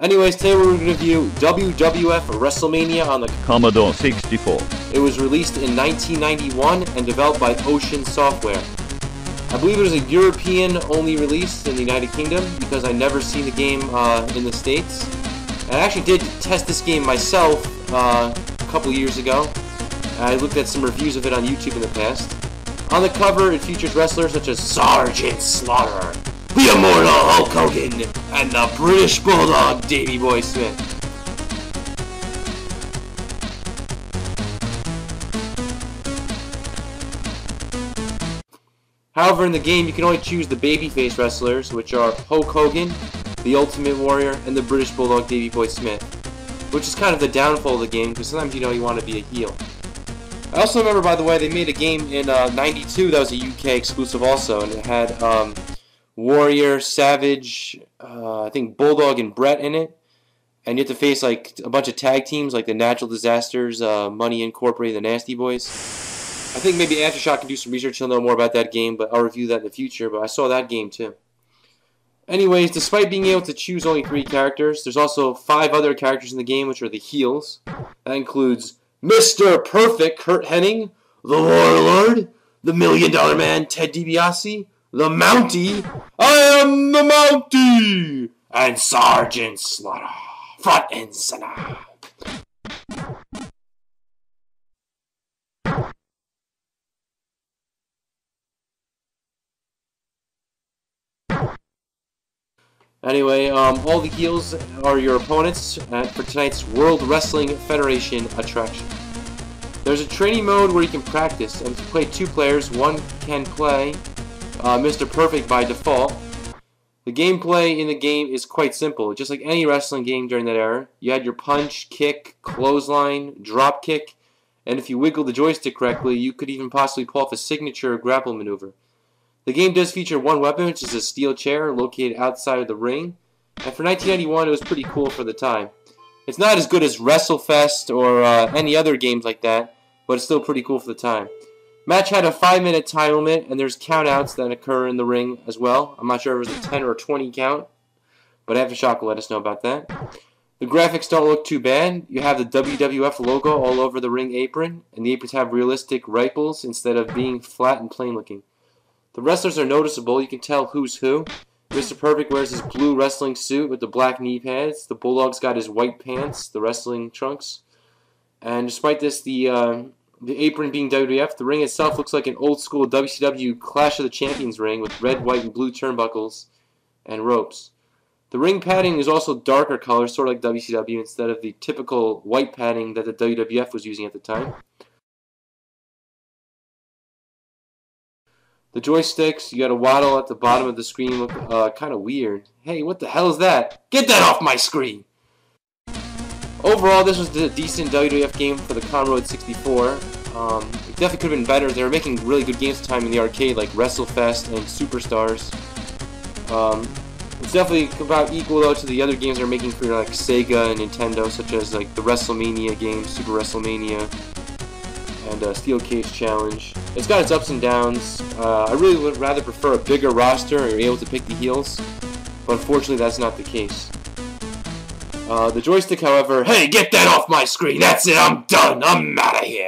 Anyways, today we're going to review WWF Wrestlemania on the Commodore 64. It was released in 1991 and developed by Ocean Software. I believe it was a European-only release in the United Kingdom because I never seen the game in the States. And I actually did test this game myself a couple years ago. I looked at some reviews of it on YouTube in the past. On the cover, it features wrestlers such as Sergeant Slaughter, the Immortal Hulk Hogan, and the British Bulldog Davey Boy Smith. However, in the game, you can only choose the babyface wrestlers, which are Hulk Hogan, the Ultimate Warrior, and the British Bulldog Davey Boy Smith, which is kind of the downfall of the game, because sometimes you want to be a heel. I also remember, by the way, they made a game in '92 that was a UK exclusive also, and it had Warrior, Savage, I think Bulldog and Brett in it, and you have to face like a bunch of tag teams like the Natural Disasters, Money Incorporated, the Nasty Boys. I think maybe Aftershock can do some research, he'll know more about that game, but I'll review that in the future, but I saw that game too. Anyways, despite being able to choose only 3 characters, there's also 5 other characters in the game, which are the heels. That includes Mr. Perfect, Kurt Hennig, the Warlord, the $1 Million Man, Ted DiBiase, the Mountie, I am the Mountie, and Sergeant Slaughter, front and center. Anyway, all the heels are your opponents for tonight's World Wrestling Federation attraction. There's a training mode where you can practice, and if you play 2 players, one can play Mr. Perfect by default. The gameplay in the game is quite simple, just like any wrestling game during that era. You had your punch, kick, clothesline, drop kick, and if you wiggle the joystick correctly, you could even possibly pull off a signature grapple maneuver. The game does feature one weapon, which is a steel chair located outside of the ring, and for 1991 it was pretty cool for the time. It's not as good as Wrestlevessel or any other games like that, but it's still pretty cool for the time. Match had a 5-minute time limit, and there's countouts that occur in the ring as well. I'm not sure if it was a 10 or a 20 count, but Aftershock will let us know about that. The graphics don't look too bad. You have the WWF logo all over the ring apron, and the aprons have realistic ripples instead of being flat and plain looking. The wrestlers are noticeable. You can tell who's who. Mr. Perfect wears his blue wrestling suit with the black knee pads. The Bulldog's got his white pants, the wrestling trunks. And despite this, the apron being WWF, the ring itself looks like an old-school WCW Clash of the Champions ring with red, white, and blue turnbuckles and ropes. The ring padding is also darker color, sort of like WCW, instead of the typical white padding that the WWF was using at the time. The joysticks, you got a waddle at the bottom of the screen, look kind of weird. Hey, what the hell is that? Get that off my screen! Overall, this was a decent WWF game for the Commodore 64. It definitely could have been better. They were making really good games at the time in the arcade, like Wrestlefest and Superstars. It's definitely about equal though to the other games they're making for like Sega and Nintendo, such as like the Wrestlemania game, Super Wrestlemania, and Steel Cage Challenge. It's got its ups and downs. I really would rather prefer a bigger roster and you're able to pick the heels, but unfortunately that's not the case. The joystick, however, hey, get that off my screen! That's it, I'm done! I'm out of here!